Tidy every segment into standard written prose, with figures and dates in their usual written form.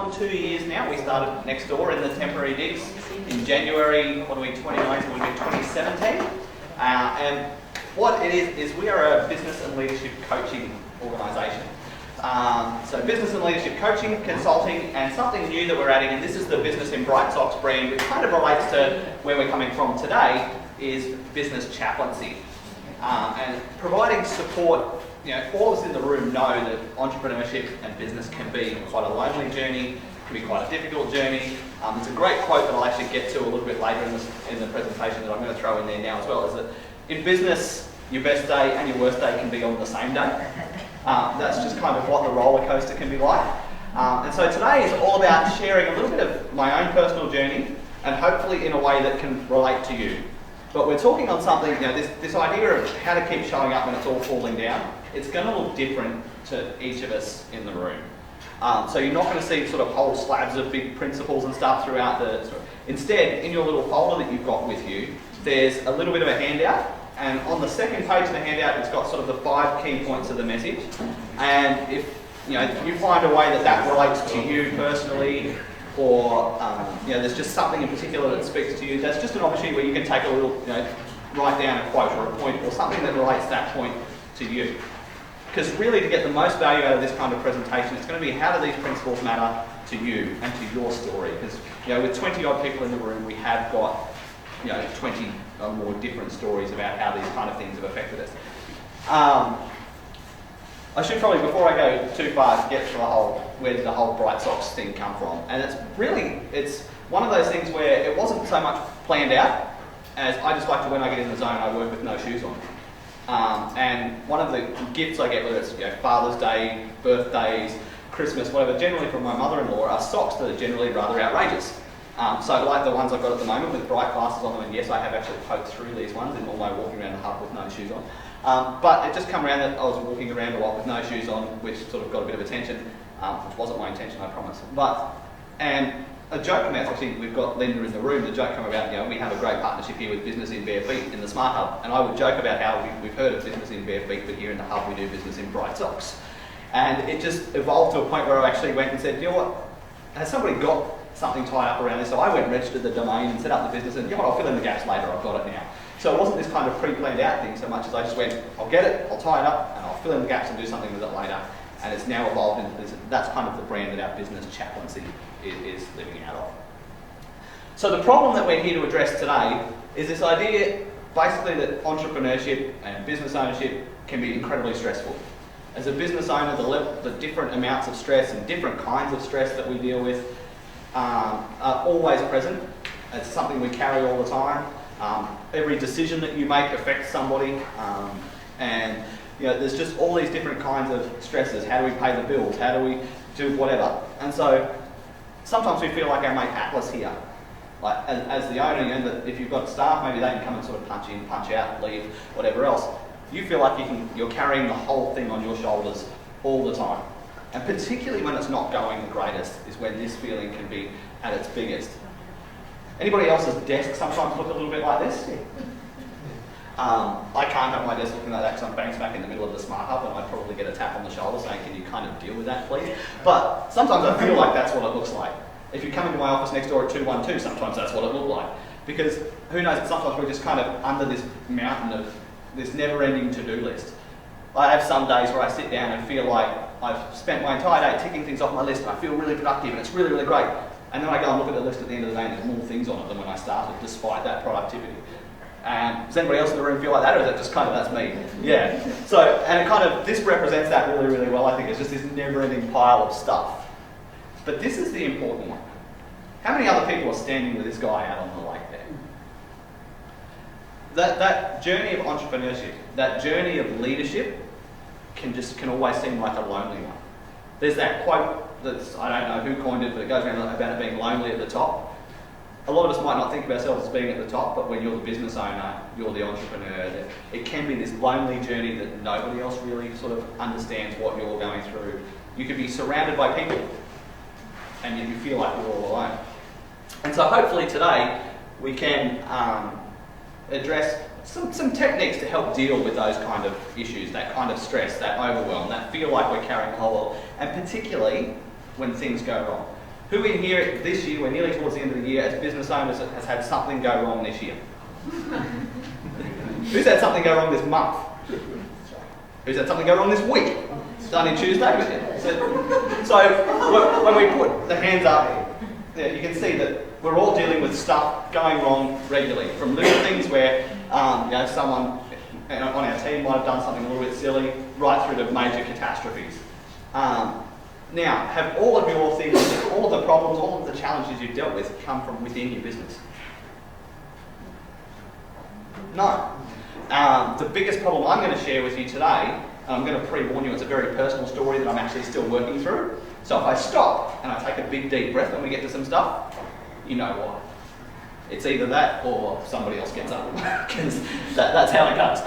on 2 years now. We started next door in the temporary digs in January, 2019, 2017. And what it is we are a business and leadership coaching organisation. So business and leadership coaching, consulting, and something new that we're adding, and this is the Business in Bright Socks brand, which kind of relates to where we're coming from today, is business chaplaincy. And providing support. All of us in the room know that entrepreneurship and business can be quite a lonely journey, can be quite a difficult journey. There's a great quote that I'll actually get to a little bit later in the presentation that I'm going to throw in there now as well, is that in business, your best day and your worst day can be on the same day. That's just kind of what the roller coaster can be like. And so today is all about sharing a little bit of my own personal journey, and hopefully in a way that can relate to you. But we're talking on something, this idea of how to keep showing up when it's all falling down. It's going to look different to each of us in the room. So you're not going to see sort of whole slabs of big principles and stuff throughout the... Instead, in your little folder that you've got with you, there's a little bit of a handout, and on the second page of the handout, it's got sort of the 5 key points of the message. And if you find a way that relates to you personally, or there's just something in particular that speaks to you, that's just an opportunity where you can take a little, write down a quote or a point or something that relates that point to you. Because really, to get the most value out of this kind of presentation, it's going to be how do these principles matter to you and to your story. Because with 20 odd people in the room, we have got 20 or more different stories about how these kind of things have affected us. I should probably, before I go too far, get to where did the whole Bright Socks thing come from. And it's one of those things where it wasn't so much planned out as I just like to, when I get in the zone, I work with no shoes on. And one of the gifts I get, whether it's Father's Day, birthdays, Christmas, whatever, generally from my mother-in-law, are socks that are generally rather outrageous. So like the ones I've got at the moment with bright glasses on them, and yes, I have actually poked through these ones in all my walking around the hub with no shoes on. But it just come around that I was walking around a lot with no shoes on, which sort of got a bit of attention, which wasn't my intention, I promise. And a joke came out, actually, we've got Linda in the room, the joke came about, we have a great partnership here with Business in Bare Feet in the Smart Hub, and I would joke about how we've heard of Business in Bare Feet, but here in the Hub we do Business in Bright Socks. And it just evolved to a point where I actually went and said, you know what, has somebody got something tied up around this? So I went and registered the domain and set up the business, and I'll fill in the gaps later, I've got it now. So it wasn't this kind of pre-planned out thing so much as I just went, I'll get it, I'll tie it up, and I'll fill in the gaps and do something with it later. And it's now evolved into this. That's kind of the brand that our business chaplaincy is living out of. So the problem that we're here to address today is this idea, basically, that entrepreneurship and business ownership can be incredibly stressful. As a business owner, the different amounts of stress and different kinds of stress that we deal with are always present. It's something we carry all the time. Every decision that you make affects somebody, and there's just all these different kinds of stresses. How do we pay the bills? How do we do whatever? And so sometimes we feel like our mate Atlas here. Like as the owner, that if you've got staff, maybe they can come and sort of punch in, punch out, leave, whatever else. You feel like you're carrying the whole thing on your shoulders all the time. And particularly when it's not going the greatest is when this feeling can be at its biggest. Anybody else's desk sometimes look a little bit like this? I can't have my desk looking like that because I'm bang smack in the middle of the Smart Hub, and I'd probably get a tap on the shoulder saying, can you kind of deal with that, please? But sometimes I feel like that's what it looks like. If you come into my office next door at 212, sometimes that's what it looked like. Because who knows, sometimes we're just kind of under this mountain of this never-ending to-do list. I have some days where I sit down and feel like I've spent my entire day ticking things off my list, and I feel really productive, and it's really, really great. And then I go and look at the list at the end of the day, and there's more things on it than when I started, despite that productivity. Does anybody else in the room feel like that, or is that just kind of, that's me? Yeah. So, and it kind of, this represents that really, really well, I think. It's just this never-ending pile of stuff. But this is the important one. How many other people are standing with this guy out on the lake there? That journey of entrepreneurship, that journey of leadership can always seem like a lonely one. There's that quote that's, I don't know who coined it, but it goes around about it being lonely at the top. A lot of us might not think of ourselves as being at the top, but when you're the business owner, you're the entrepreneur, it can be this lonely journey that nobody else really sort of understands what you're going through. You could be surrounded by people, and yet you feel like you're all alone. And so hopefully today we can address some techniques to help deal with those kind of issues, that kind of stress, that overwhelm, that feel like we're carrying the whole world, and particularly when things go wrong. Who in here this year, we're nearly towards the end of the year, as business owners has had something go wrong this year? Who's had something go wrong this month? Who's had something go wrong this week? Starting Tuesday. So when we put the hands up, you can see that we're all dealing with stuff going wrong regularly. From little things where someone on our team might have done something a little bit silly, right through to major catastrophes. Now, have all of your things, all of the problems, all of the challenges you've dealt with come from within your business? No. The biggest problem I'm going to share with you today, and I'm going to pre-warn you, it's a very personal story that I'm actually still working through. So if I stop and I take a big deep breath when we get to some stuff, you know why. It's either that or somebody else gets up, because that's how it goes.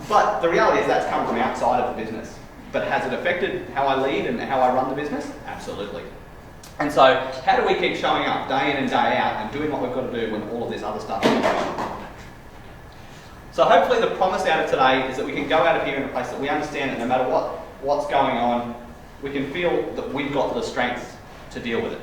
But the reality is that's come from outside of the business. But has it affected how I lead and how I run the business? Absolutely. And so how do we keep showing up day in and day out and doing what we've got to do when all of this other stuff is going on? So hopefully the promise out of today is that we can go out of here in a place that we understand that no matter what's going on, we can feel that we've got the strength to deal with it,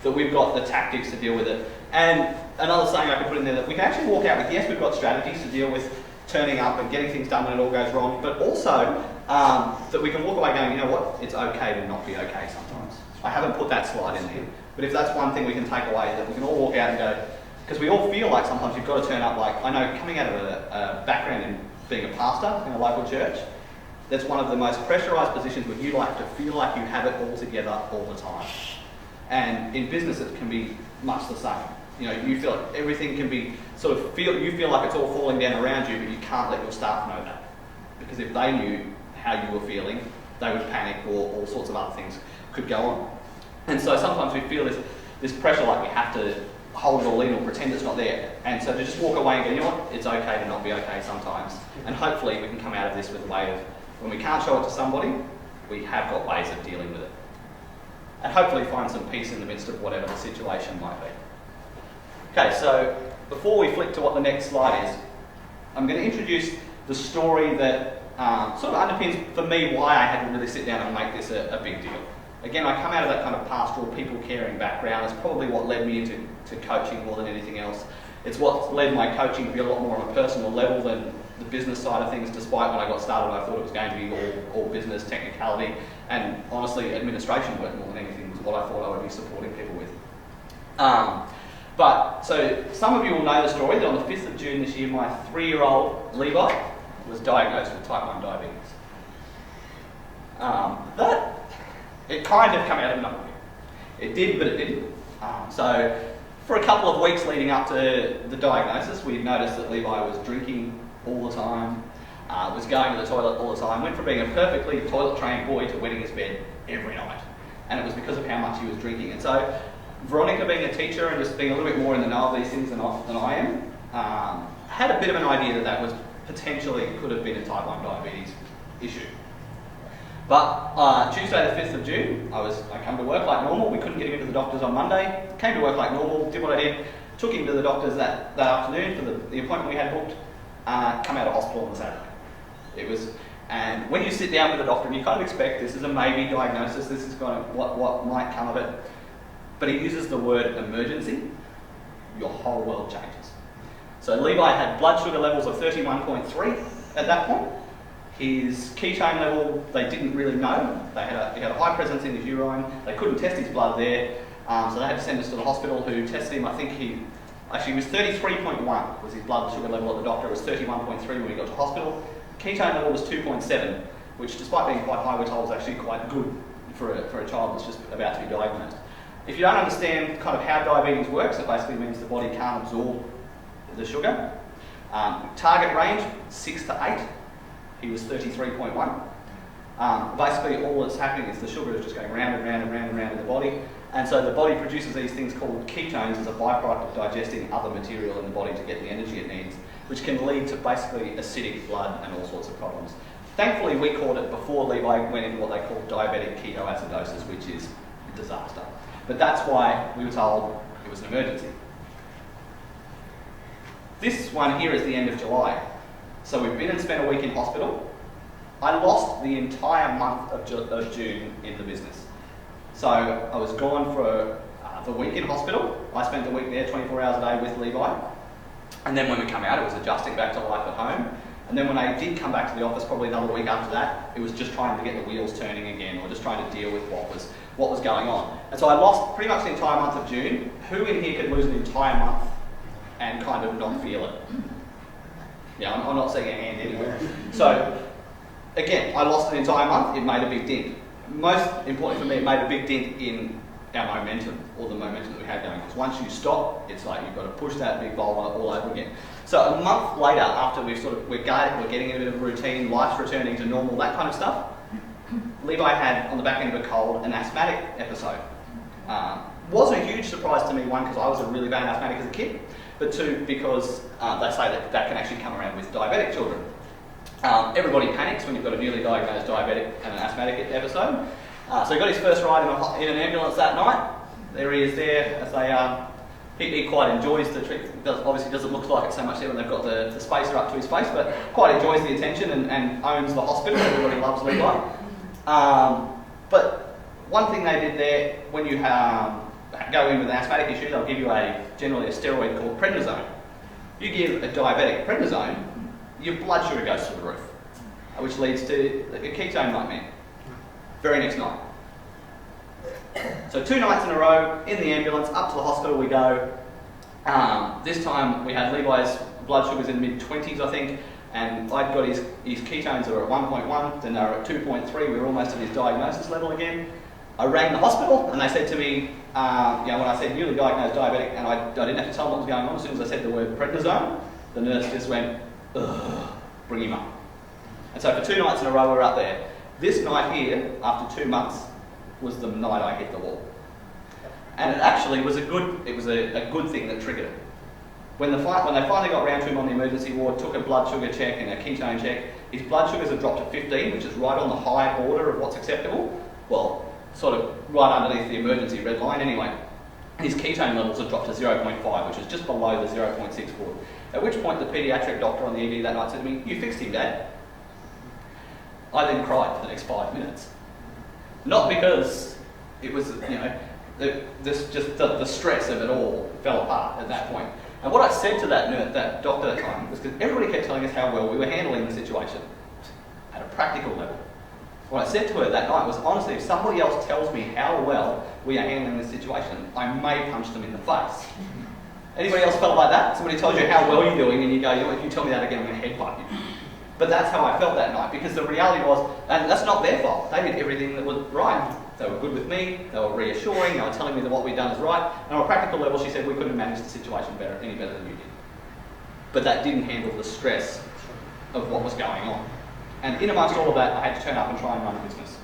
that we've got the tactics to deal with it. And another saying I could put in there, that we can actually walk out with, yes, we've got strategies to deal with turning up and getting things done when it all goes wrong, but also that we can walk away going, you know what, it's okay to not be okay sometimes. I haven't put that slide in here, but if that's one thing we can take away, that we can all walk out and go, because we all feel like sometimes you've got to turn up, like, I know coming out of a background in being a pastor in a local church, that's one of the most pressurised positions where you like to feel like you have it all together all the time. And in business it can be much the same. You know, you feel like everything can be you feel like it's all falling down around you, but you can't let your staff know that. Because if they knew how you were feeling, they would panic, or all sorts of other things could go on. And so sometimes we feel this pressure, like we have to hold it all in or pretend it's not there. And so to just walk away and go, you know what, it's okay to not be okay sometimes. And hopefully we can come out of this with a way of, when we can't show it to somebody, we have got ways of dealing with it. And hopefully find some peace in the midst of whatever the situation might be. Okay, so before we flick to what the next slide is, I'm going to introduce the story that sort of underpins for me why I had to really sit down and make this a big deal. Again, I come out of that kind of pastoral, people caring background. It's probably what led me into coaching more than anything else. It's what led my coaching to be a lot more on a personal level than the business side of things, despite when I got started I thought it was going to be all business, technicality, and honestly administration work more than anything was what I thought I would be supporting people with. But so some of you will know the story that on the 5th of June this year, my 3-year-old Levi was diagnosed with type 1 diabetes. It kind of came out of nowhere. It did, but it didn't. So for a couple of weeks leading up to the diagnosis, we noticed that Levi was drinking all the time, was going to the toilet all the time, went from being a perfectly toilet-trained boy to wetting his bed every night. And it was because of how much he was drinking. And so Veronica, being a teacher and just being a little bit more in the know of these things than I am, had a bit of an idea that was potentially could have been a type 1 diabetes issue. But Tuesday the 5th of June, I come to work like normal. We couldn't get him into the doctors on Monday. Came to work like normal, did what I did, took him to the doctors that afternoon for the appointment we had booked, come out of hospital on the Saturday. And when you sit down with the doctor, and you kind of expect this is a maybe diagnosis, this is kind of what might come of it, but he uses the word emergency, your whole world changes. So Levi had blood sugar levels of 31.3 at that point. His ketone level, they didn't really know. He had a high presence in his urine. They couldn't test his blood there, so they had to send us to the hospital, who tested him. I think he was 33.1 was his blood sugar level at the doctor. It was 31.3 when we got to hospital. Ketone level was 2.7, which, despite being quite high, we're told is actually quite good for a child that's just about to be diagnosed. If you don't understand kind of how diabetes works, it basically means the body can't absorb the sugar. Target range, 6 to 8. He was 33.1. Basically all that's happening is the sugar is just going round and round and round and round in the body, and so the body produces these things called ketones as a byproduct of digesting other material in the body to get the energy it needs, which can lead to basically acidic blood and all sorts of problems. Thankfully we caught it before Levi went into what they call diabetic ketoacidosis, which is a disaster. But that's why we were told it was an emergency. This one here is the end of July. So we've been and spent a week in hospital. I lost the entire month of June in the business. So I was gone for the week in hospital. I spent the week there 24 hours a day with Levi. And then when we come out, it was adjusting back to life at home. And then when I did come back to the office, probably another week after that, it was just trying to get the wheels turning again, or just trying to deal with what was going on. And so I lost pretty much the entire month of June. Who in here could lose an entire month and kind of not feel it? Yeah, I'm not seeing a hand anywhere. So again, I lost an entire month. It made a big dent. Most importantly for me, it made a big dent in our momentum, or the momentum that we had going. Because once you stop, it's like you've got to push that big boulder all over again. So a month later, after we're getting a bit of a routine, life's returning to normal, that kind of stuff, Levi had, on the back end of a cold, an asthmatic episode. Wasn't a huge surprise to me, one, because I was a really bad asthmatic as a kid, but two, because they say that can actually come around with diabetic children. Everybody panics when you've got a newly diagnosed diabetic and an asthmatic episode. So he got his first ride in an ambulance that night. There he is there as he quite enjoys the treatment. Obviously doesn't look like it so much there when they've got the spacer up to his face, but quite enjoys the attention and owns the hospital. Everybody loves Levi. But one thing they did there, when you go in with an asthmatic issue, they'll give you generally a steroid called prednisone. You give a diabetic prednisone, your blood sugar goes through the roof, which leads to a ketone nightmare. Very next night. So 2 nights in a row, in the ambulance, up to the hospital we go. This time we had Levi's blood sugars in the mid-20s, I think, and I'd got his ketones were at 1.1, then they were at 2.3, we were almost at his diagnosis level again. I rang the hospital and they said to me, when I said newly diagnosed diabetic, and I didn't have to tell them what was going on, as soon as I said the word prednisone, the nurse just went, ugh, bring him up. And so for 2 nights in a row we were up there. This night here, after 2 months, was the night I hit the wall. And it actually was a good thing that triggered it. When they finally got round to him on the emergency ward, took a blood sugar check and a ketone check, his blood sugars had dropped to 15, which is right on the high order of what's acceptable. Well, sort of right underneath the emergency red line anyway. His ketone levels had dropped to 0.5, which is just below the 0.6 ward. At which point the paediatric doctor on the ED that night said to me, "You fixed him, Dad." I then cried for the next 5 minutes. Not because it was, the stress of it all fell apart at that point. And what I said to that doctor at the time was, because everybody kept telling us how well we were handling the situation at a practical level. What I said to her that night was, honestly, if somebody else tells me how well we are handling this situation, I may punch them in the face. Anybody else felt like that? Somebody tells you how well you're doing and you go, if you tell me that again, I'm going to headbutt you. But that's how I felt that night, because the reality was, and that's not their fault, they did everything that was right. They were good with me, they were reassuring, they were telling me that what we'd done is right, and on a practical level she said we couldn't have managed the situation any better than you did. But that didn't handle the stress of what was going on. And in amongst all of that, I had to turn up and try and run a business.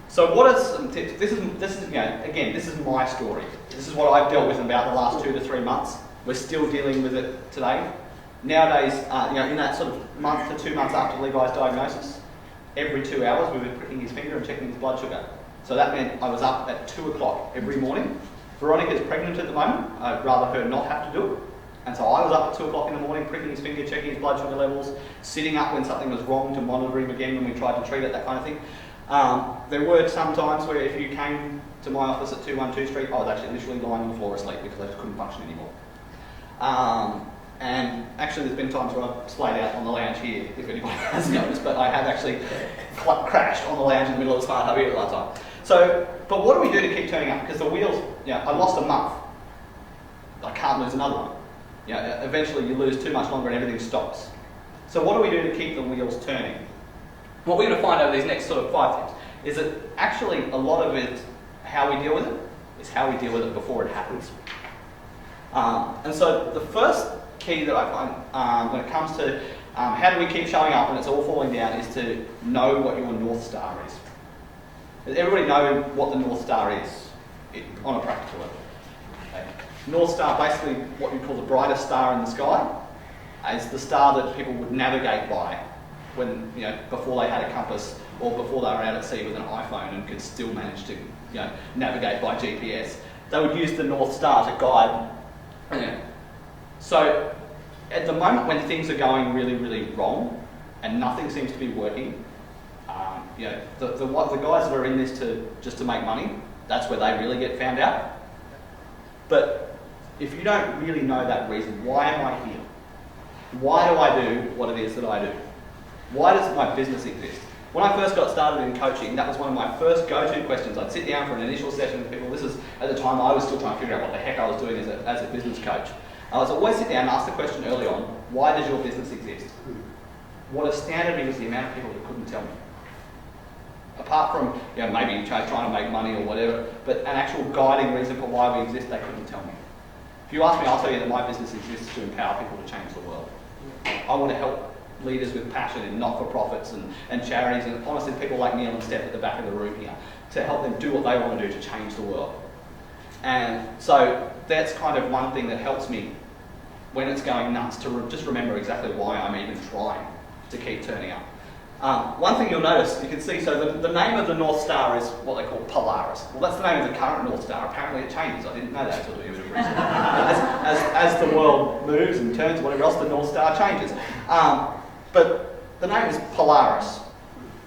So what are some tips? This is my story. This is what I've dealt with in about the last 2 to 3 months. We're still dealing with it today. Nowadays, in that sort of month to 2 months after Levi's diagnosis, every 2 hours we were pricking his finger and checking his blood sugar. So that meant I was up at 2 o'clock every morning. Veronica's pregnant at the moment. I'd rather her not have to do it. And so I was up at 2 o'clock in the morning, pricking his finger, checking his blood sugar levels, sitting up when something was wrong to monitor him again when we tried to treat it, that kind of thing. There were some times where if you came to my office at 212 Street, I was actually literally lying on the floor asleep because I just couldn't function anymore. And actually there's been times where I've splayed out on the lounge here, if anybody has noticed, but I have actually crashed on the lounge in the middle of the smart hub here at that time. So, but what do we do to keep turning up? Because the wheels, I lost a month. I can't lose another one. Eventually you lose too much longer and everything stops. So what do we do to keep the wheels turning? What we're going to find over these next sort of 5 tips is that actually a lot of it, how we deal with it, is how we deal with it before it happens. And so the first key that I find when it comes to how do we keep showing up when it's all falling down is to know what your North Star is. Does everybody know what the North Star is on a practical level? Okay. North Star, basically what we call the brightest star in the sky, is the star that people would navigate by when, before they had a compass or before they were out at sea with an iPhone and could still manage to, navigate by GPS. They would use the North Star to guide. So at the moment when things are going really, really wrong and nothing seems to be working, the guys that are in this just to make money, that's where they really get found out. But if you don't really know that reason, why am I here? Why do I do what it is that I do? Why does my business exist? When I first got started in coaching, that was one of my first go-to questions. I'd sit down for an initial session with people. This is, at the time, I was still trying to figure out what the heck I was doing as a business coach. I was always sit down and ask the question early on, why does your business exist? What astounded me was the amount of people that couldn't tell me. Apart from maybe trying to make money or whatever, but an actual guiding reason for why we exist, they couldn't tell me. If you ask me, I'll tell you that my business exists to empower people to change the world. I want to help leaders with passion in not-for-profits and charities, and honestly people like Neil and Steph at the back of the room here, to help them do what they want to do to change the world. And so that's kind of one thing that helps me when it's going nuts, to just remember exactly why I'm even trying to keep turning up. One thing you'll notice, you can see, so the name of the North Star is what they call Polaris. Well, that's the name of the current North Star. Apparently it changes. I didn't know that until doing a bit of research. As the world moves and turns, whatever else, the North Star changes. But the name is Polaris.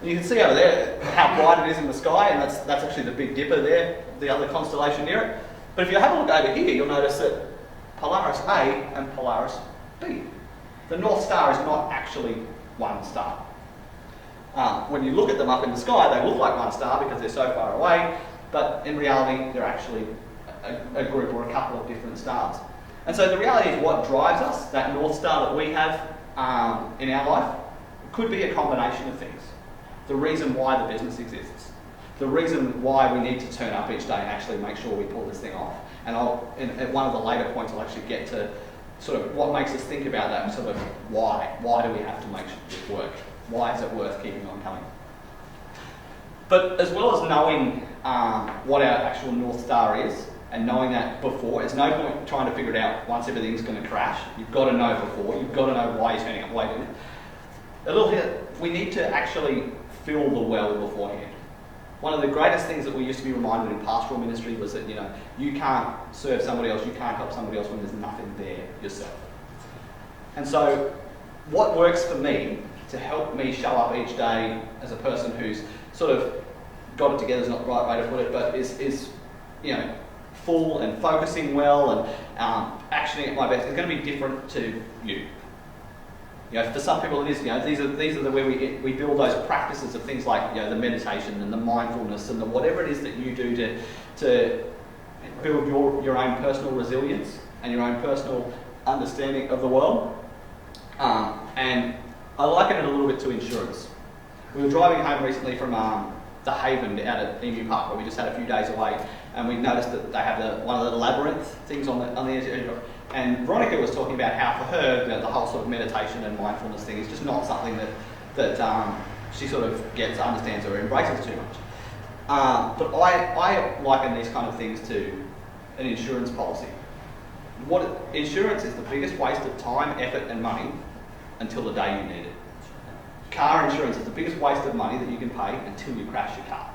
And you can see over there how bright it is in the sky, and that's actually the Big Dipper there, the other constellation near it. But if you have a look over here, you'll notice that Polaris A and Polaris B. The North Star is not actually one star. When you look at them up in the sky, they look like one star because they're so far away, but in reality, they're actually a group or a couple of different stars. And so the reality is what drives us, that North Star that we have in our life, could be a combination of things. The reason why the business exists. The reason why we need to turn up each day and actually make sure we pull this thing off. And at one of the later points, I'll actually get to sort of what makes us think about that sort of why. Why do we have to make this work? Why is it worth keeping on coming? But as well as knowing what our actual North Star is, and knowing that before, there's no point trying to figure it out once everything's going to crash. You've got to know before. You've got to know why you're turning up late. We need to actually fill the well beforehand. One of the greatest things that we used to be reminded in pastoral ministry was that you can't serve somebody else, you can't help somebody else when there's nothing there yourself. And so what works for me to help me show up each day as a person who's sort of got it together is not the right way to put it, but is full and focusing well and actioning at my best, is going to be different to you. For some people it is, these are the where we build those practices of things like the meditation and the mindfulness and the whatever it is that you do to build your own personal resilience and your own personal understanding of the world. And I liken it a little bit to insurance. We were driving home recently from the Haven out at Emu Park, where we just had a few days away, and we noticed that they have one of the labyrinth things on the edge. And Veronica was talking about how for her, the whole sort of meditation and mindfulness thing is just not something that she sort of understands or embraces too much. But I liken these kind of things to an insurance policy. Insurance is the biggest waste of time, effort and money until the day you need it. Car insurance is the biggest waste of money that you can pay until you crash your car.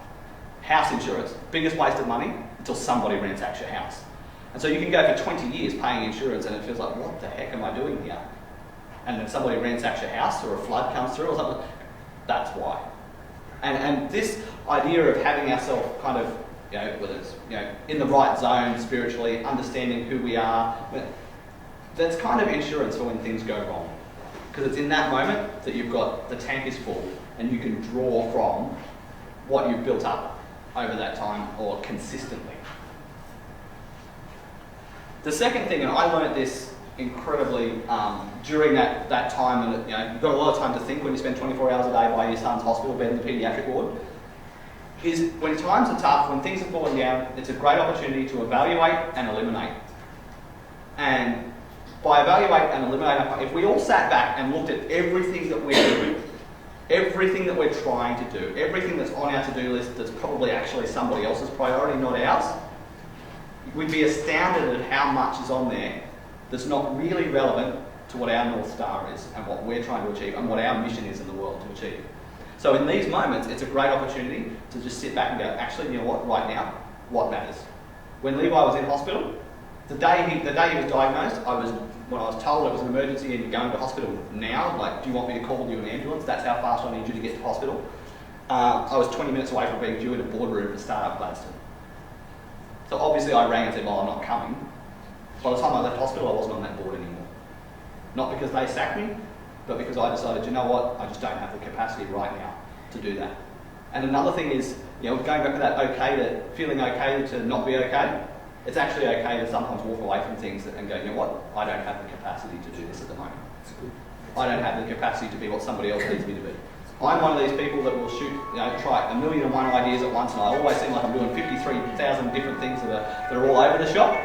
House insurance, biggest waste of money until somebody ransacks your house. And so you can go for 20 years paying insurance and it feels like, what the heck am I doing here? And then somebody ransacks your house or a flood comes through or something. That's why. And this idea of having ourselves kind of, whether it's in the right zone spiritually, understanding who we are, that's kind of insurance for when things go wrong. Because it's in that moment that you've got, the tank is full and you can draw from what you've built up over that time or consistently. The second thing, and I learned this incredibly during that time, and you've got a lot of time to think when you spend 24 hours a day by your son's hospital bed in the paediatric ward, is when times are tough, when things are falling down, it's a great opportunity to evaluate and eliminate. And by evaluate and eliminate, if we all sat back and looked at everything that we're doing, everything that we're trying to do, everything that's on our to-do list that's probably actually somebody else's priority, not ours, we'd be astounded at how much is on there that's not really relevant to what our North Star is and what we're trying to achieve and what our mission is in the world to achieve. So in these moments, it's a great opportunity to just sit back and go, actually, you know what, right now, what matters? When Levi was in hospital, the day he was diagnosed, when I was told it was an emergency and you're going to hospital now, like, do you want me to call you an ambulance? That's how fast I need you to get to hospital. I was 20 minutes away from being due in a boardroom at Startup Gladstone. So obviously I rang and said, well, I'm not coming. By the time I left hospital, I wasn't on that board anymore. Not because they sacked me, but because I decided, you know what, I just don't have the capacity right now to do that. And another thing is, you know, going back to that feeling okay to not be okay, it's actually okay to sometimes walk away from things and go, you know what, I don't have the capacity to do this at the moment. I don't have the capacity to be what somebody else needs me to be. I'm one of these people that will try 1,000,001 ideas at once, and I always seem like I'm doing 53,000 different things that are all over the shop.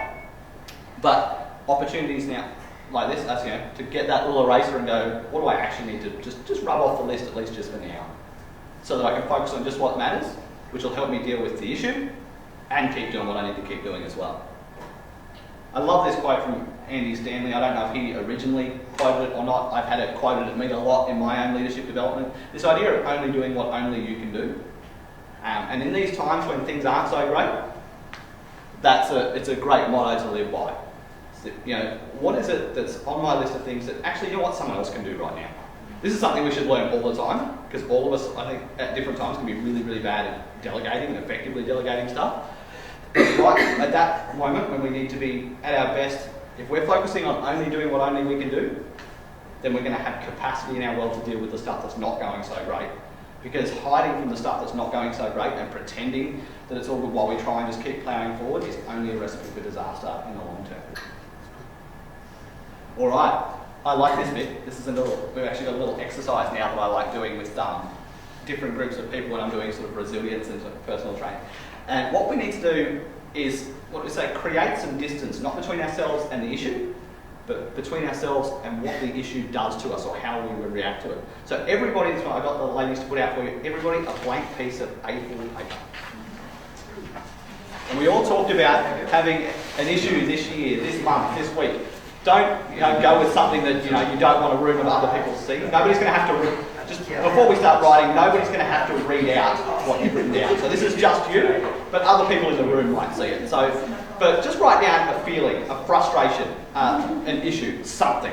But opportunities now like this, to get that little eraser and go, what do I actually need to just rub off the list, at least just for now, so that I can focus on just what matters, which will help me deal with the issue and keep doing what I need to keep doing as well. I love this quote from Andy Stanley. I don't know if he originally quoted it or not. I've had it quoted at me a lot in my own leadership development. This idea of only doing what only you can do. And in these times when things aren't so great, it's a great motto to live by. So, what is it that's on my list of things that actually, someone else can do right now? This is something we should learn all the time, because all of us, I think, at different times can be really, really bad at delegating and effectively delegating stuff. Right at that moment when we need to be at our best, if we're focusing on only doing what only we can do, then we're going to have capacity in our world to deal with the stuff that's not going so great. Because hiding from the stuff that's not going so great and pretending that it's all good while we try and just keep ploughing forward is only a recipe for disaster in the long term. Alright, I like this bit. We've actually got a little exercise now that I like doing with different groups of people when I'm doing sort of resilience and sort of personal training. And what we need to do is, create some distance, not between ourselves and the issue, but between ourselves and what the issue does to us or how we would react to it. So everybody, I got the ladies to put out for you, everybody a blank piece of A4 paper. And we all talked about having an issue this year, this month, this week. Don't go with something that you don't want a room of other people to see. Nobody's going to have to, just before we start writing, nobody's going to have to read out what you've written down. So this is just you, but other people in the room might see it. But just write down a feeling, a frustration, an issue, something.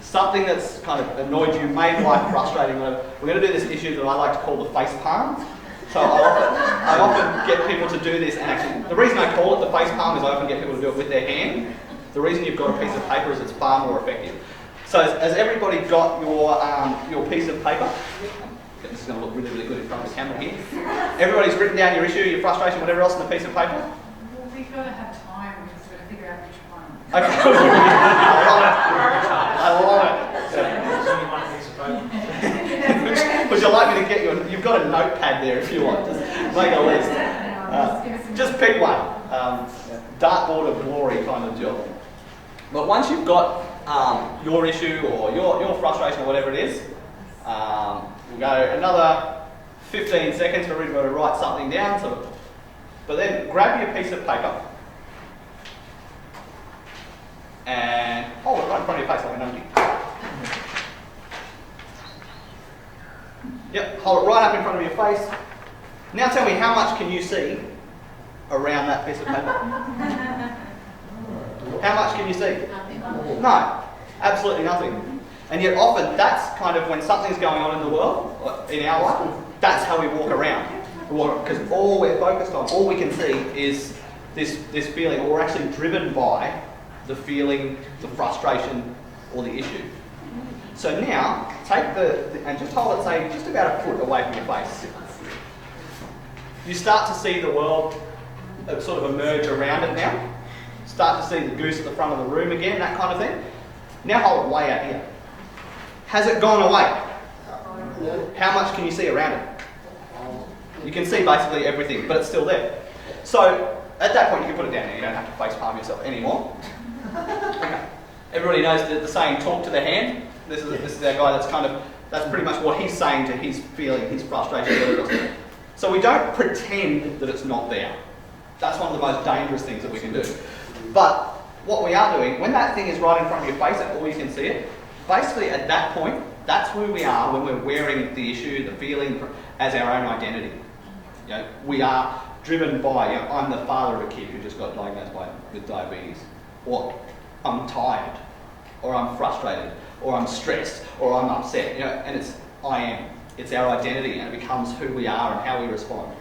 Something that's kind of annoyed you, made life frustrating. We're going to do this issue that I like to call the face palm. So I often get people to do this, and actually, the reason I call it the face palm is I often get people to do it with their hand. The reason you've got a piece of paper is it's far more effective. So has everybody got your piece of paper? This is going to look really, really good in front of the camera here. Everybody's written down your issue, your frustration, whatever else on the piece of paper? Well, we've got to have time. We've just got to figure out which one. Okay. I love it. Would you like me to get you? You've got a notepad there if you want. Just make a list. Just pick one. Dartboard of glory kind of job. But once you've got your issue or your frustration or whatever it is, we'll go another 15 seconds for everybody to write something down. But then grab your piece of paper and hold it right in front of your face like an emoji. Yep, hold it right up in front of your face. Now tell me, how much can you see around that piece of paper? How much can you see? No, absolutely nothing. And yet often that's kind of when something's going on in the world, in our life, that's how we walk around. Because all we're focused on, all we can see is this feeling, or we're actually driven by the feeling, the frustration, or the issue. So now, take and just hold it, say, just about a foot away from your face. You start to see the world sort of emerge around it now. Start to see the goose at the front of the room again, that kind of thing. Now hold it way out here. Has it gone away? How much can you see around it? You can see basically everything, but it's still there. So at that point you can put it down there. You don't have to face palm yourself anymore. Okay. Everybody knows the saying, talk to the hand. This is our guy that's pretty much what he's saying to his feeling, his frustration. So we don't pretend that it's not there. That's one of the most dangerous things that we can do. But what we are doing, when that thing is right in front of your face and all you can see it, basically at that point, that's who we are when we're wearing the issue, the feeling as our own identity. We are driven by, I'm the father of a kid who just got diagnosed with diabetes, or I'm tired, or I'm frustrated, or I'm stressed, or I'm upset, and it's I am. It's our identity, and it becomes who we are and how we respond.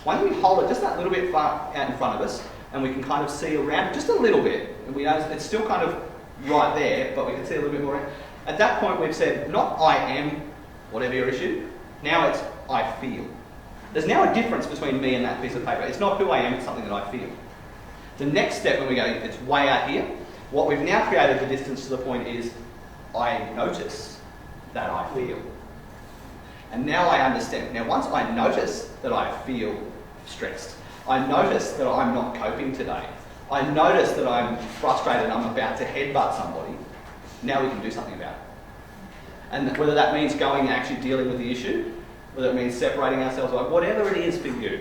When we hold it just that little bit far out in front of us, and we can kind of see around it just a little bit, and we know it's still kind of right there, but we can see a little bit more. At that point, we've said, not I am, whatever your issue, now it's I feel. There's now a difference between me and that piece of paper. It's not who I am, it's something that I feel. The next step when we go, it's way out here, what we've now created the distance to the point is, I notice that I feel. And now I understand. Now once I notice that I feel stressed, I notice that I'm not coping today, I notice that I'm frustrated and I'm about to headbutt somebody, now we can do something about it. And whether that means going and actually dealing with the issue, whether it means separating ourselves, like whatever it is for you,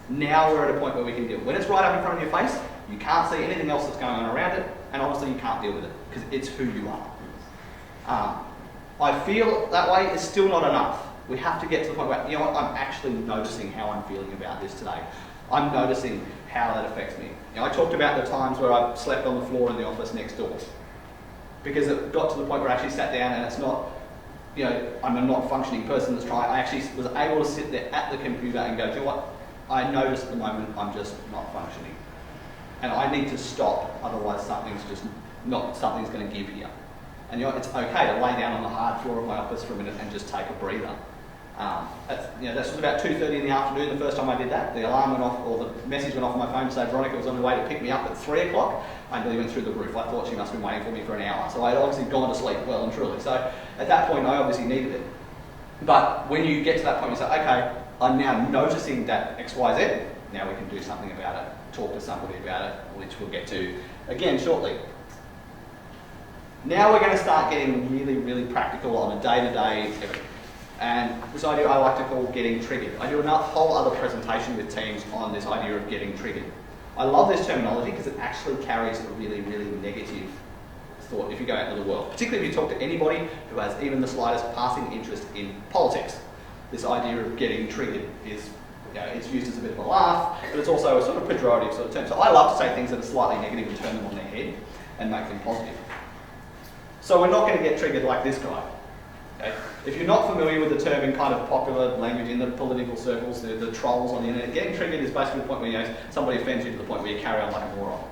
now we're at a point where we can deal. When it's right up in front of your face, you can't see anything else that's going on around it, and honestly you can't deal with it, because it's who you are. I feel that way is still not enough. We have to get to the point where, you know what, I'm actually noticing how I'm feeling about this today. I'm noticing how that affects me. You know, I talked about the times where I slept on the floor in the office next door, because it got to the point where I actually sat down and it's not, you know, I'm a not functioning person that's trying. I actually was able to sit there at the computer and go, do you know what, I notice at the moment I'm just not functioning. And I need to stop, otherwise something's going to give here. And you know, it's okay to lay down on the hard floor of my office for a minute and just take a breather. This was about 2:30 in the afternoon the first time I did that. The alarm went off, or the message went off on my phone to say Veronica was on her way to pick me up at 3 o'clock. I nearly went through the roof. I thought she must have been waiting for me for an hour. So I had obviously gone to sleep well and truly. So at that point I obviously needed it. But when you get to that point you say, okay, I'm now noticing that X, Y, Z, now we can do something about it. Talk to somebody about it, which we'll get to again shortly. Now we're going to start getting really, really practical on a day-to-day effort. And this idea I like to call getting triggered. I do a whole other presentation with teams on this idea of getting triggered. I love this terminology because it actually carries a really, really negative thought if you go out into the world. Particularly if you talk to anybody who has even the slightest passing interest in politics. This idea of getting triggered is, you know, it's used as a bit of a laugh, but it's also a sort of pejorative sort of term. So I love to say things that are slightly negative and turn them on their head and make them positive. So we're not going to get triggered like this guy. Okay? If you're not familiar with the term in kind of popular language in the political circles, the trolls on the internet, getting triggered is basically the point where, you know, somebody offends you to the point where you carry on like a moron.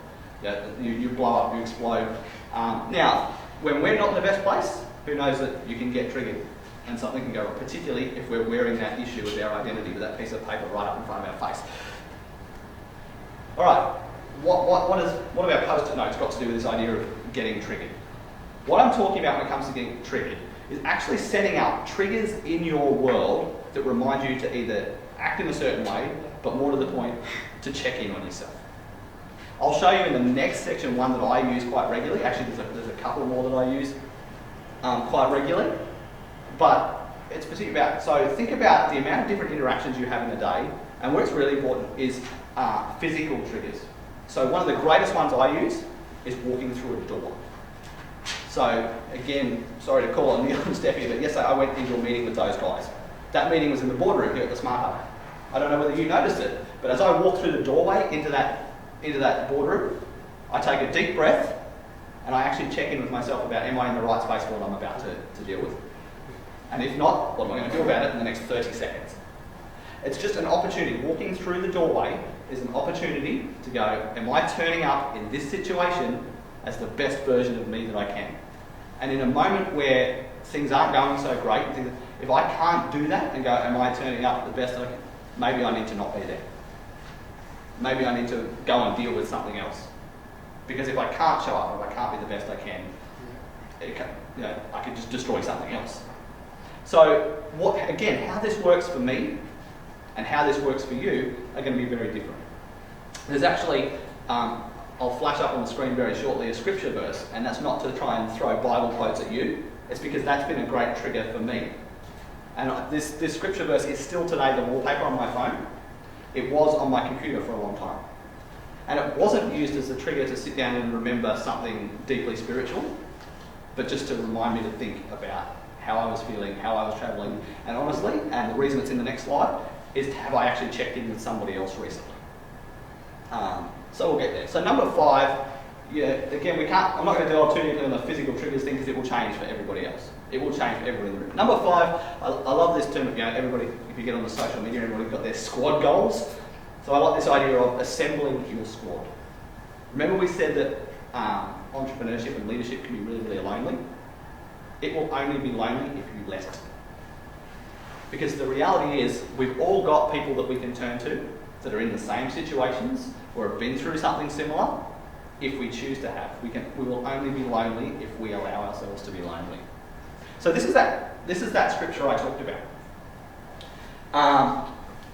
Yeah, you blow up, you explode. Now, when we're not in the best place, who knows that you can get triggered and something can go wrong, particularly if we're wearing that issue with our identity, with that piece of paper right up in front of our face. All right, what have our post-it notes got to do with this idea of getting triggered? What I'm talking about when it comes to getting triggered is actually setting up triggers in your world that remind you to either act in a certain way, but more to the point, to check in on yourself. I'll show you in the next section one that I use quite regularly. Actually, there's a couple more that I use quite regularly. But it's particularly about, so think about the amount of different interactions you have in a day, and what's really important is physical triggers. So one of the greatest ones I use is walking through a door. So again, sorry to call on Neil and Steffi, but yesterday I went into a meeting with those guys. That meeting was in the boardroom here at the Smart Hub. I don't know whether you noticed it, but as I walk through the doorway into that boardroom, I take a deep breath and I actually check in with myself about, am I in the right space for what I'm about to deal with? And if not, what am I going to do about it in the next 30 seconds? It's just an opportunity. Walking through the doorway is an opportunity to go, am I turning up in this situation as the best version of me that I can? And in a moment where things aren't going so great, if I can't do that and go, am I turning up the best I can? Maybe I need to not be there. Maybe I need to go and deal with something else. Because if I can't show up, if I can't be the best I can, I could just destroy something else. So, again, how this works for me and how this works for you are going to be very different. There's actually, I'll flash up on the screen very shortly, a scripture verse, and that's not to try and throw Bible quotes at you, it's because that's been a great trigger for me. And this scripture verse is still today the wallpaper on my phone. It was on my computer for a long time. And it wasn't used as a trigger to sit down and remember something deeply spiritual, but just to remind me to think about how I was feeling, how I was travelling. And honestly, and the reason it's in the next slide, is have I actually checked in with somebody else recently? So we'll get there. So number 5, again, I'm not going to delve too deeply on the physical triggers thing because it will change for everybody else. It will change for everybody in the room. Number 5, I love this term, everybody, if you get on the social media, everybody's got their squad goals. So I like this idea of assembling your squad. Remember we said that entrepreneurship and leadership can be really, really lonely? It will only be lonely if you let it. Because the reality is, we've all got people that we can turn to that are in the same situations or have been through something similar. If we choose to have, we will only be lonely if we allow ourselves to be lonely. So this is that scripture I talked about.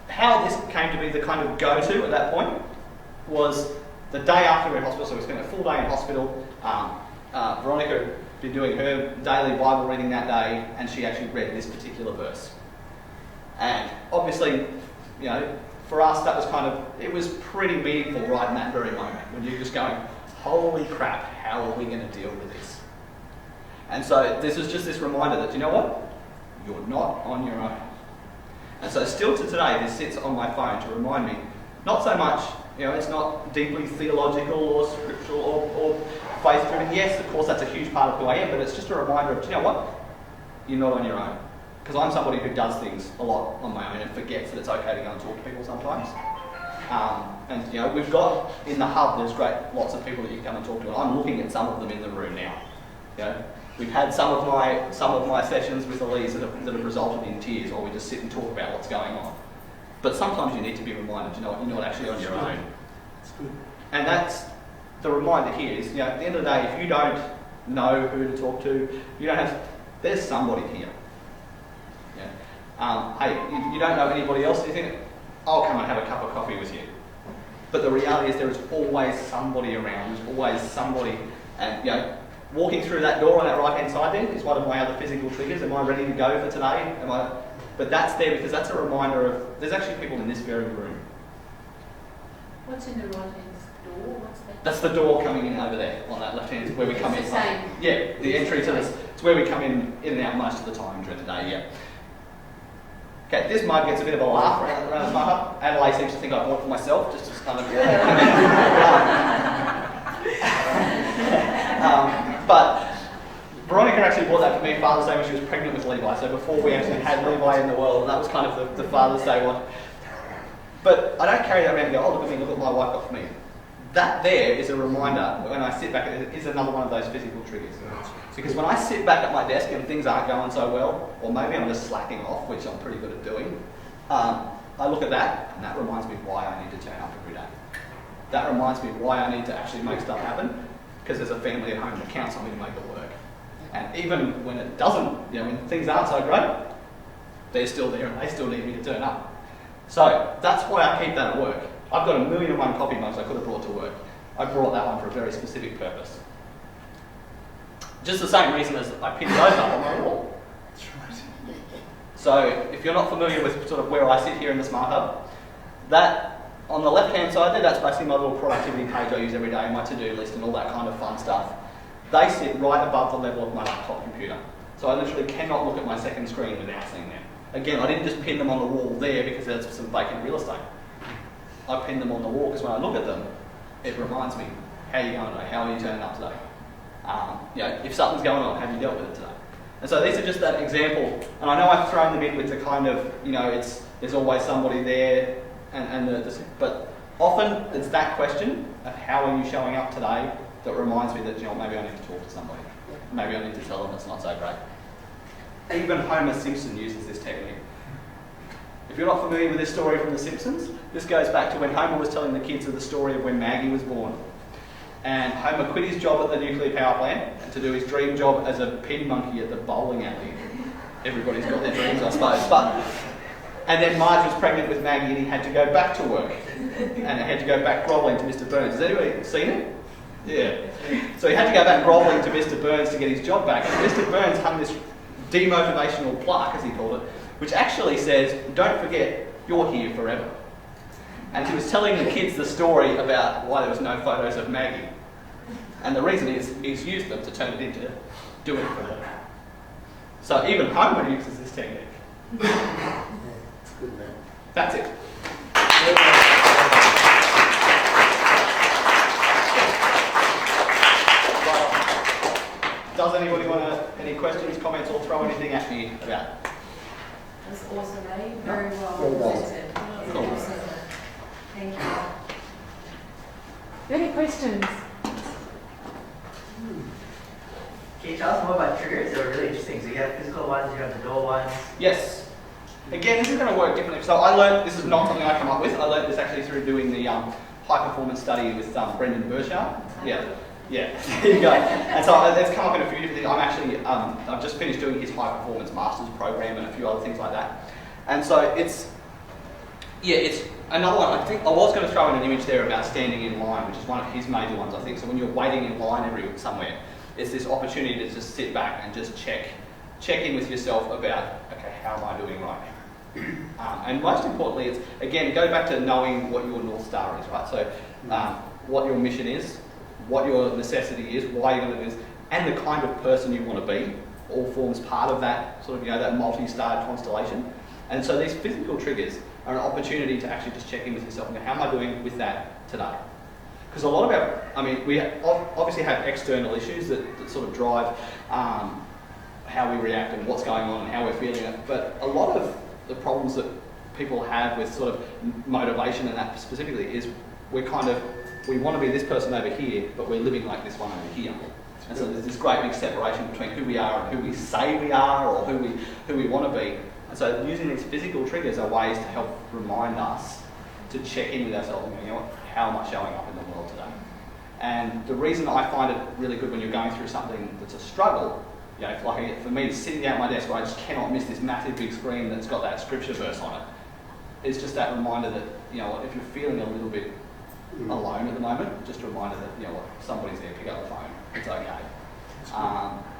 How this came to be the kind of go-to at that point was the day after we were in hospital. So we spent a full day in hospital. Veronica had been doing her daily Bible reading that day, and she actually read this particular verse. And obviously, for us, that was it was pretty meaningful right in that very moment when you're just going, holy crap, how are we going to deal with this? And so this was just this reminder that, you know what? You're not on your own. And so still to today, this sits on my phone to remind me, not so much, it's not deeply theological or scriptural or faith-driven. Yes, of course, that's a huge part of who I am, but it's just a reminder of, you know what? You're not on your own. Because I'm somebody who does things a lot on my own and forgets that it's okay to go and talk to people sometimes. And we've got in the hub, there's lots of people that you can come and talk to. And I'm looking at some of them in the room now. We've had some of my sessions with Elise that have resulted in tears, or we just sit and talk about what's going on. But sometimes you need to be reminded, you're not actually on your own. That's good. And that's the reminder here is, at the end of the day, if you don't know who to talk to, there's somebody here. Hey, you don't know anybody else, you think, I'll come and have a cup of coffee with you. But the reality is there is always somebody around, there's always somebody, and walking through that door on that right-hand side then is one of my other physical triggers. Am I ready to go for today? But that's there because that's a reminder of, there's actually people in this very room. What's in the right-hand door? What's that? That's the door coming in over there, on that left-hand, where we come in. It's the same. Yeah, the entry to this, it's where we come in and out most of the time during the day, yeah. Okay, this mug gets a bit of a laugh around the mug. Adelaide seems to think I bought it for myself, just to kind of... but Veronica actually bought that for me Father's Day when she was pregnant with Levi, so before we actually had Levi in the world, and that was kind of the Father's Day one. But I don't carry that around and go, oh, look at me, look what my wife got for me. That there is a reminder, when I sit back, it is another one of those physical triggers. Because when I sit back at my desk and things aren't going so well, or maybe I'm just slacking off, which I'm pretty good at doing, I look at that, and that reminds me why I need to turn up every day. That reminds me why I need to actually make stuff happen, because there's a family at home that counts on me to make it work. And even when it doesn't, when things aren't so great, they're still there and they still need me to turn up. So that's why I keep that at work. I've got 1,000,001 coffee mugs I could have brought to work. I brought that one for a very specific purpose. Just the same reason as I pinned those up on my wall. That's right. So if you're not familiar with sort of where I sit here in the Smart Hub, that on the left-hand side there, that's basically my little productivity page I use every day, my to-do list and all that kind of fun stuff. They sit right above the level of my laptop computer. So I literally cannot look at my second screen without seeing them. Again, I didn't just pin them on the wall there because there's some vacant real estate. I pin them on the wall because when I look at them, it reminds me, how are you going today? How are you turning up today? If something's going on, have you dealt with it today? And so these are just that example. And I know I've thrown them in with the kind of, there's always somebody there, but often it's that question of how are you showing up today that reminds me that, maybe I need to talk to somebody. Maybe I need to tell them it's not so great. Even Homer Simpson uses this technique. If you're not familiar with this story from The Simpsons, this goes back to when Homer was telling the kids of the story of when Maggie was born. And Homer quit his job at the nuclear power plant to do his dream job as a pin monkey at the bowling alley. Everybody's got their dreams, I suppose. And then Marge was pregnant with Maggie and he had to go back to work. And he had to go back grovelling to Mr. Burns. Has anybody seen it? Yeah. So he had to go back grovelling to Mr. Burns to get his job back. And Mr. Burns hung this demotivational plaque, as he called it, which actually says, don't forget, you're here forever. And he was telling the kids the story about why there was no photos of Maggie. And the reason is, he's used them to turn it into do it forever. So even Homer uses this technique. That's good, man. That's it. Does anybody want any questions, comments, or throw anything at me about it? That's awesome, eh? Very well Very well. presented. Cool. Awesome. Thank you. Any questions? Can you tell us more about triggers? They're really interesting. So you have physical ones, you have the door ones. Yes. Again, this is going to work differently. So I learned, this is not something I come up with, I learned this actually through doing the high performance study with Brendan Burchard. Yeah, there you go. And so it's come up in a few different things. I'm actually, I've just finished doing his high performance master's program and a few other things like that. And so it's another one. I think I was going to throw in an image there about standing in line, which is one of his major ones, I think. So when you're waiting in line somewhere, it's this opportunity to just sit back and just check in with yourself about, okay, how am I doing right now? And most importantly, it's, again, go back to knowing what your North Star is, right? So what your mission is, what your necessity is, why you're going to do this, and the kind of person you want to be, all forms part of that sort of, that multi-starred constellation. And so these physical triggers are an opportunity to actually just check in with yourself and go, how am I doing with that today? Because a lot of our, we obviously have external issues that sort of drive how we react and what's going on and how we're feeling it. But a lot of the problems that people have with sort of motivation and that specifically is we want to be this person over here, but we're living like this one over here. And so there's this great big separation between who we are and who we say we are or who we want to be. And so using these physical triggers are ways to help remind us to check in with ourselves and go, how am I showing up in the world today? And the reason I find it really good when you're going through something that's a struggle, like for me, sitting down at my desk where I just cannot miss this massive big screen that's got that scripture verse on it, it's just that reminder that, if you're feeling a little bit alone at the moment, just a reminder that, somebody's there, pick up the phone, it's okay.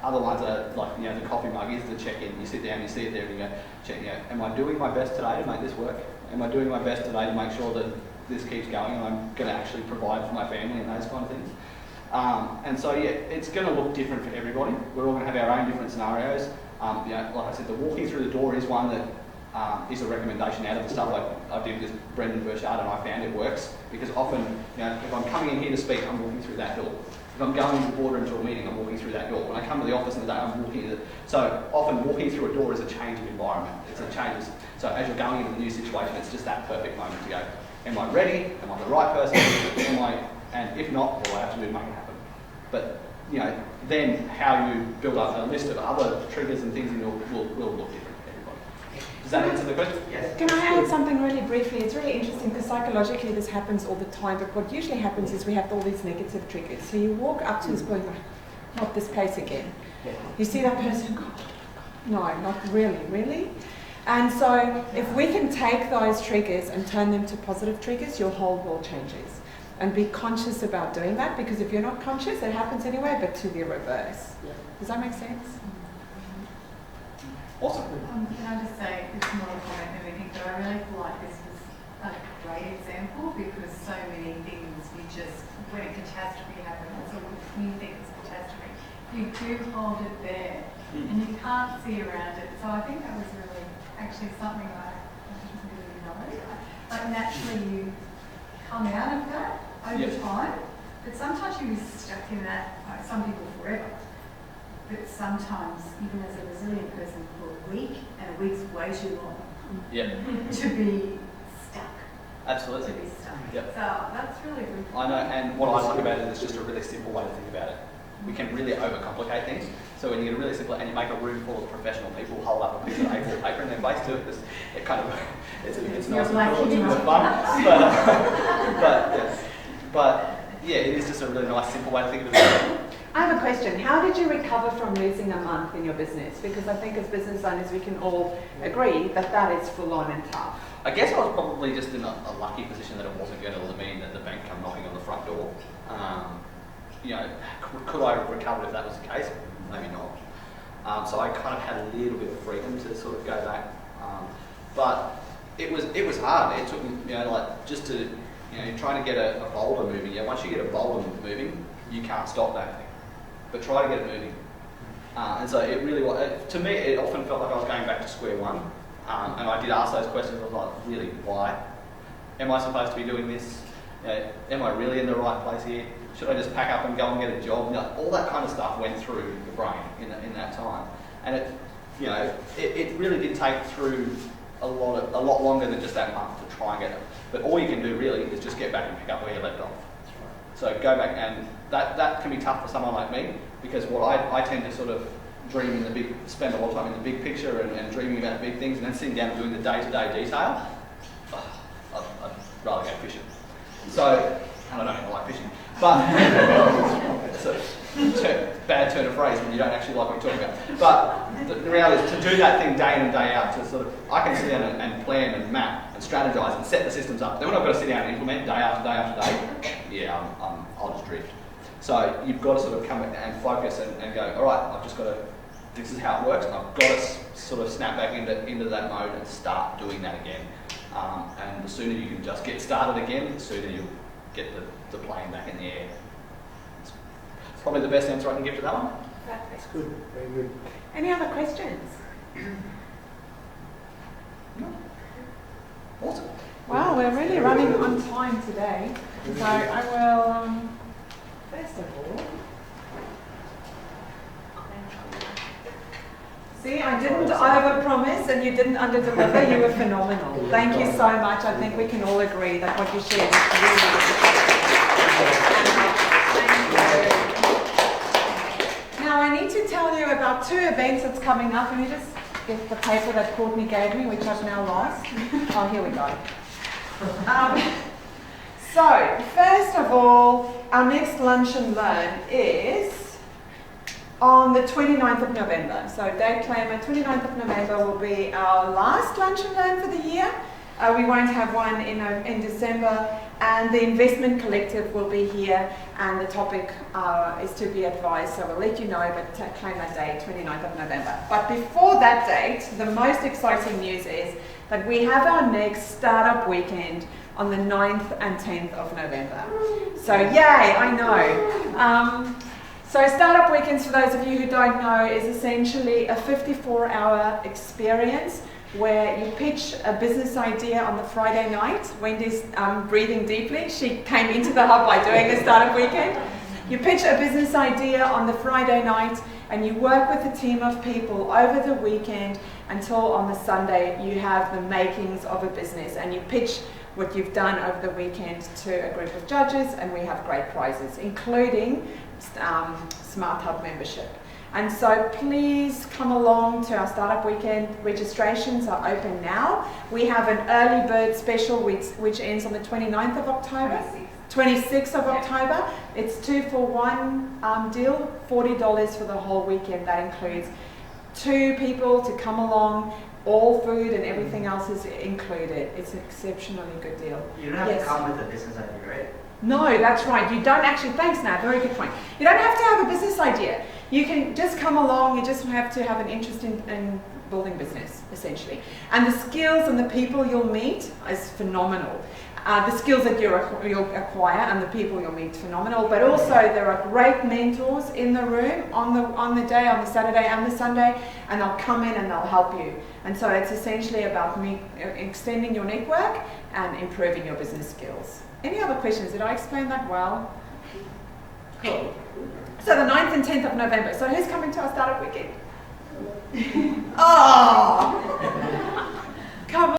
Other ones are like, the coffee mug is the check-in. You sit down, you see it there, and you go, check, am I doing my best today to make this work? Am I doing my best today to make sure that this keeps going and I'm going to actually provide for my family and those kind of things? And so, it's going to look different for everybody. We're all going to have our own different scenarios. Like I said, the walking through the door is one that is a recommendation out of the stuff I did with Brendan Burchard, and I found it works because often, if I'm coming in here to speak, I'm walking through that door. If I'm going to border into a meeting, I'm walking through that door. When I come to the office in the day, I'm walking. So often walking through a door is a change of environment. It's a change. So as you're going into the new situation, it's just that perfect moment to go, am I ready? Am I the right person? And if not, what do I have to do to make it happen? But then how you build up a list of other triggers and things will look different for everybody. Does that answer the question? Yes. Can I add something really briefly? It's really interesting because psychologically this happens all the time, but what usually happens is we have all these negative triggers. So you walk up to this point, like, not this place again. You see that person, no, not really. And so if we can take those triggers and turn them to positive triggers, your whole world changes. And be conscious about doing that, because if you're not conscious, it happens anyway, but to the reverse. Does that make sense? Awesome. Can I just say, it's more a comment than anything, but I really feel like this was a great example because so many things when a catastrophe happens, or when you think it's a catastrophe, you do hold it there and you can't see around it. So I think that was really actually something I didn't really know. Like naturally you come out of that over time, but sometimes you're stuck in that, like some people forever. But sometimes, even as a resilient person, for a week, and a week's way too long to be stuck. Absolutely. To be stuck. Yep. So that's really good. I know, and what I like about it is just a really simple way to think about it. We can really overcomplicate things. So when you get a really simple, and you make a room full of professional people hold up a piece of A4 paper in their face to it, it kind of, it's nice and cool, it's a bit of fun. But it is just a really nice, simple way to think of it. I have a question. How did you recover from losing a month in your business? Because I think as business owners, we can all agree that that is full on and tough. I guess I was probably just in a lucky position that it wasn't going to mean that the bank come knocking on the front door. Could I have recovered if that was the case? Maybe not. So I kind of had a little bit of freedom to sort of go back. But it was hard. It took me, just to, trying to get a boulder moving. Once you get a boulder moving, you can't stop that thing. But try to get it moving. And so it really was, to me, it often felt like I was going back to square one. And I did ask those questions. I was like, really, why? Am I supposed to be doing this? Am I really in the right place here? Should I just pack up and go and get a job? All that kind of stuff went through the brain. in that time. And it really did take through a lot longer than just that month to try and get it. But all you can do really is just get back and pick up where you left off. So go back, and that can be tough for someone like me, because what I tend to sort of dream in the spend a lot of time in the big picture and dreaming about big things, and then sitting down and doing the day-to-day detail. I'd rather go fishing. So, I don't know, I like fishing. But, it's a bad turn of phrase when you don't actually like what you're talking about. But the reality is to do that thing day in and day out, to sort of, I can sit down and plan and map and strategize and set the systems up. Then when I've got to sit down and implement day after day after day, yeah, I'll just drift. So you've got to sort of come and focus and go, all right, I've just got to, this is how it works. I've got to sort of snap back into that mode and start doing that again. And the sooner you can just get started again, the sooner you'll get the plane back in the air. It's probably the best answer I can give to that one. That's good. Very good. Any other questions? No. Awesome. Wow, we're really running on time today. So I will, first of all, see, I didn't overpromise and you didn't underdeliver. You were phenomenal. Thank you so much. I think we can all agree that what you shared is really good. Now I need to tell you about 2 events that's coming up. Let me just get the paper that Courtney gave me, which I've now lost. Oh, here we go. So, first of all, our next Lunch and Learn is on the 29th of November. So date claimer, 29th of November will be our last Lunch and Learn for the year. We won't have one in December, and the Investment Collective will be here, and the topic is to be advised, so we'll let you know, but claim that date, 29th of November. But before that date, the most exciting news is that we have our next Startup Weekend on the 9th and 10th of November. So yay, I know. So Startup Weekends, for those of you who don't know, is essentially a 54-hour experience where you pitch a business idea on the Friday night. Wendy's breathing deeply. She came into the hub by doing a Startup Weekend. You pitch a business idea on the Friday night and you work with a team of people over the weekend until on the Sunday you have the makings of a business, and you pitch what you've done over the weekend to a group of judges, and we have great prizes, including Smart Hub membership. And so please come along to our Startup Weekend. Registrations are open now. We have an early bird special which ends on the 29th of October. 26th of October. It's 2 for 1 deal, $40 for the whole weekend. That includes 2 people to come along. All food and everything else is included. It's an exceptionally good deal. You don't have to come with a business idea, right? No, that's right. You don't actually, thanks Nat, very good point. You don't have to have a business idea. You can just come along, you just have to have an interest in building business, essentially. And the skills and the people you'll meet is phenomenal. The skills that you'll acquire and the people you'll meet, phenomenal. But also there are great mentors in the room on the day, on the Saturday and the Sunday, and they'll come in and they'll help you. And so it's essentially about extending your network and improving your business skills. Any other questions? Did I explain that well? Cool. So the 9th and 10th of November. So who's coming to our Startup Weekend? Oh! Come on.